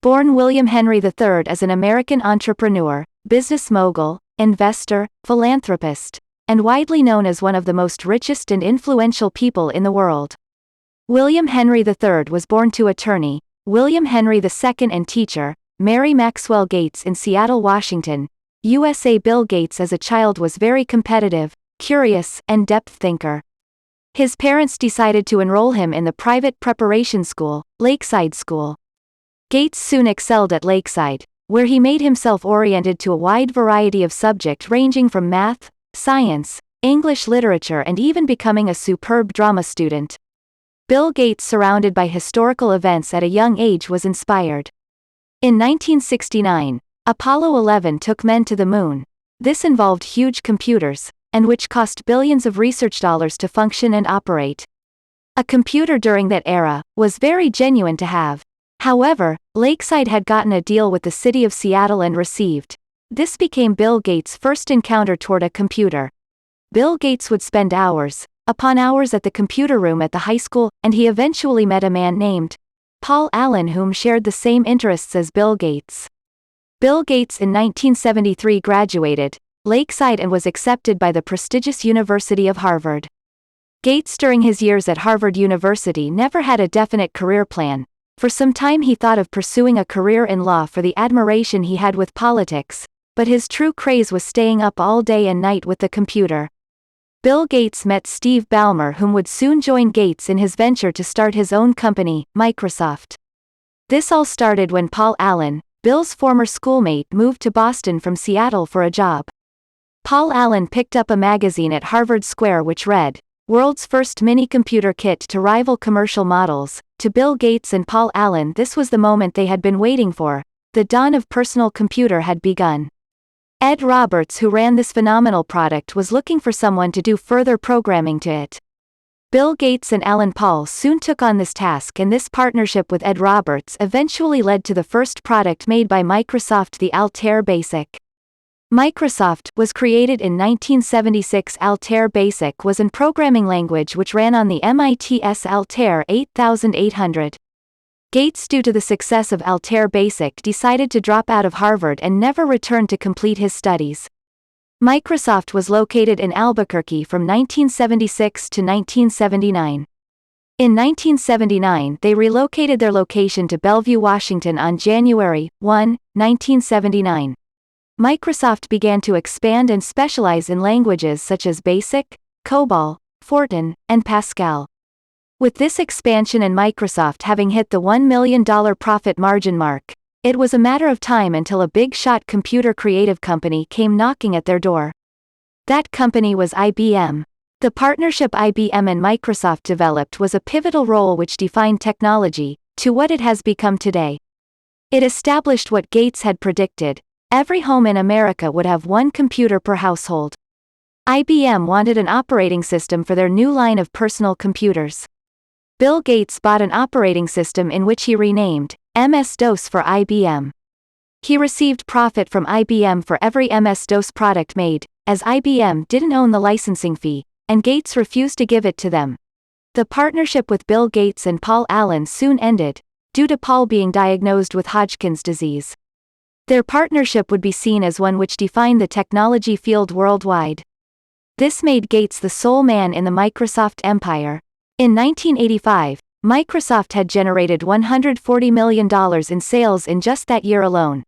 Born William Henry III is an American entrepreneur, business mogul, investor, philanthropist, and widely known as one of the most richest and influential people in the world. William Henry III was born to attorney, William Henry II and teacher, Mary Maxwell Gates in Seattle, Washington, USA. Bill Gates as a child was very competitive, curious, and depth thinker. His parents decided to enroll him in the private preparation school, Lakeside School. Gates soon excelled at Lakeside, where he made himself oriented to a wide variety of subjects ranging from math, science, English literature and even becoming a superb drama student. Bill Gates, surrounded by historical events at a young age, was inspired. In 1969, Apollo 11 took men to the moon. This involved huge computers, and which cost billions of research dollars to function and operate. A computer during that era was very genuine to have. However, Lakeside had gotten a deal with the city of Seattle and received. This became Bill Gates' first encounter toward a computer. Bill Gates would spend hours upon hours at the computer room at the high school, and he eventually met a man named Paul Allen whom shared the same interests as Bill Gates. Bill Gates in 1973 graduated Lakeside and was accepted by the prestigious University of Harvard. Gates during his years at Harvard University never had a definite career plan. For some time he thought of pursuing a career in law for the admiration he had with politics, but his true craze was staying up all day and night with the computer. Bill Gates met Steve Ballmer, whom would soon join Gates in his venture to start his own company, Microsoft. This all started when Paul Allen, Bill's former schoolmate, moved to Boston from Seattle for a job. Paul Allen picked up a magazine at Harvard Square which read, "World's First Mini-Computer Kit to Rival Commercial Models." To Bill Gates and Paul Allen, this was the moment they had been waiting for. The dawn of personal computer had begun. Ed Roberts, who ran this phenomenal product, was looking for someone to do further programming to it. Bill Gates and Alan Paul soon took on this task, and this partnership with Ed Roberts eventually led to the first product made by Microsoft, the Altair Basic. Microsoft was created in 1976. Altair Basic was an programming language which ran on the MIT's Altair 8800. Gates, due to the success of Altair Basic, decided to drop out of Harvard and never returned to complete his studies. Microsoft was located in Albuquerque from 1976 to 1979. In 1979, they relocated their location to Bellevue, Washington on January 1, 1979. Microsoft began to expand and specialize in languages such as BASIC, COBOL, Fortran, and Pascal. With this expansion and Microsoft having hit the $1 million profit margin mark, it was a matter of time until a big-shot computer creative company came knocking at their door. That company was IBM. The partnership IBM and Microsoft developed was a pivotal role which defined technology to what it has become today. It established what Gates had predicted: every home in America would have one computer per household. IBM wanted an operating system for their new line of personal computers. Bill Gates bought an operating system in which he renamed MS-DOS for IBM. He received profit from IBM for every MS-DOS product made, as IBM didn't own the licensing fee, and Gates refused to give it to them. The partnership with Bill Gates and Paul Allen soon ended, due to Paul being diagnosed with Hodgkin's disease. Their partnership would be seen as one which defined the technology field worldwide. This made Gates the sole man in the Microsoft empire. In 1985, Microsoft had generated $140 million in sales in just that year alone.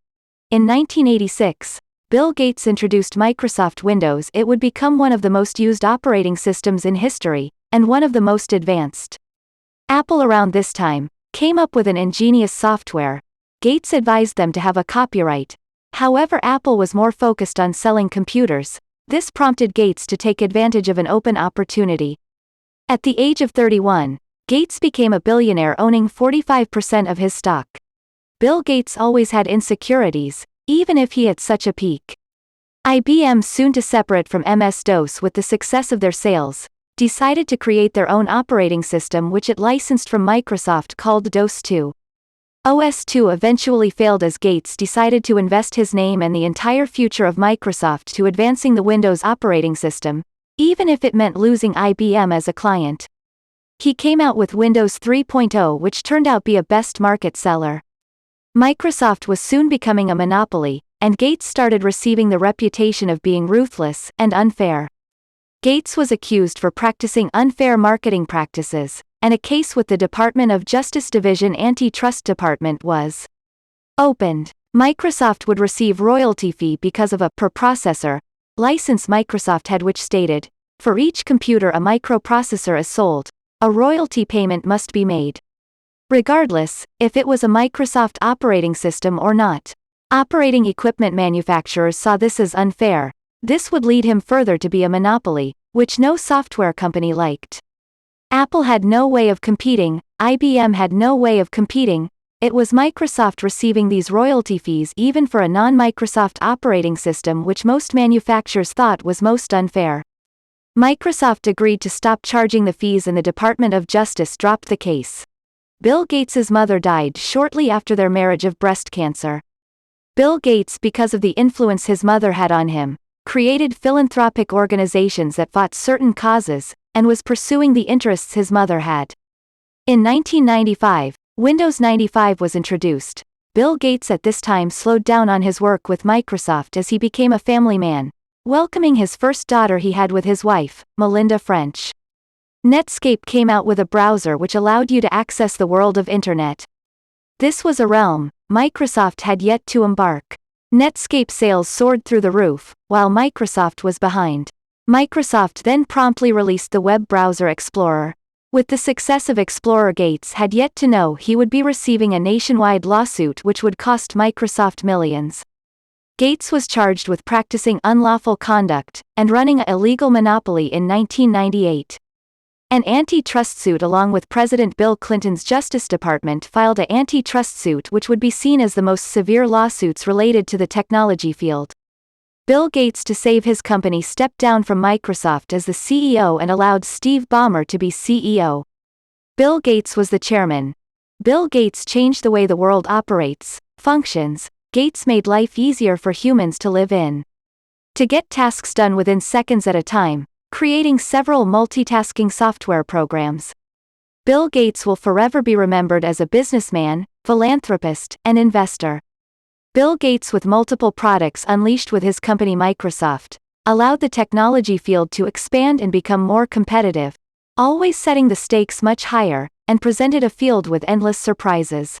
In 1986, Bill Gates introduced Microsoft Windows. It would become one of the most used operating systems in history, and one of the most advanced. Apple, around this time, came up with an ingenious software. Gates advised them to have a copyright. However, Apple was more focused on selling computers. This prompted Gates to take advantage of an open opportunity. At the age of 31, Gates became a billionaire, owning 45% of his stock. Bill Gates always had insecurities, even if he had such a peak. IBM, soon to separate from MS-DOS with the success of their sales, decided to create their own operating system which it licensed from Microsoft, called DOS2. OS/2 eventually failed as Gates decided to invest his name and the entire future of Microsoft to advancing the Windows operating system, even if it meant losing IBM as a client. He came out with Windows 3.0, which turned out to be a best market seller. Microsoft was soon becoming a monopoly, and Gates started receiving the reputation of being ruthless and unfair. Gates was accused for practicing unfair marketing practices, and a case with the Department of Justice Division Antitrust Department was opened. Microsoft would receive royalty fee because of a per processor license Microsoft had, which stated, for each computer a microprocessor is sold, a royalty payment must be made, regardless if it was a Microsoft operating system or not. Operating equipment manufacturers saw this as unfair. This would lead him further to be a monopoly, which no software company liked. Apple had no way of competing, IBM had no way of competing. It was Microsoft receiving these royalty fees even for a non-Microsoft operating system, which most manufacturers thought was most unfair. Microsoft agreed to stop charging the fees and the Department of Justice dropped the case. Bill Gates's mother died shortly after their marriage of breast cancer. Bill Gates, because of the influence his mother had on him, created philanthropic organizations that fought certain causes, and was pursuing the interests his mother had. In 1995, Windows 95 was introduced. Bill Gates at this time slowed down on his work with Microsoft as he became a family man, welcoming his first daughter he had with his wife, Melinda French. Netscape came out with a browser which allowed you to access the world of Internet. This was a realm Microsoft had yet to embark. Netscape sales soared through the roof, while Microsoft was behind. Microsoft then promptly released the web browser Explorer. With the success of Explorer, Gates had yet to know he would be receiving a nationwide lawsuit which would cost Microsoft millions. Gates was charged with practicing unlawful conduct and running an illegal monopoly in 1998. An antitrust suit along with President Bill Clinton's Justice Department filed an antitrust suit which would be seen as the most severe lawsuits related to the technology field. Bill Gates, to save his company, stepped down from Microsoft as the CEO and allowed Steve Ballmer to be CEO. Bill Gates was the chairman. Bill Gates changed the way the world operates, functions. Gates made life easier for humans to live in. To get tasks done within seconds at a time, creating several multitasking software programs. Bill Gates will forever be remembered as a businessman, philanthropist, and investor. Bill Gates, with multiple products unleashed with his company Microsoft, allowed the technology field to expand and become more competitive, always setting the stakes much higher, and presented a field with endless surprises.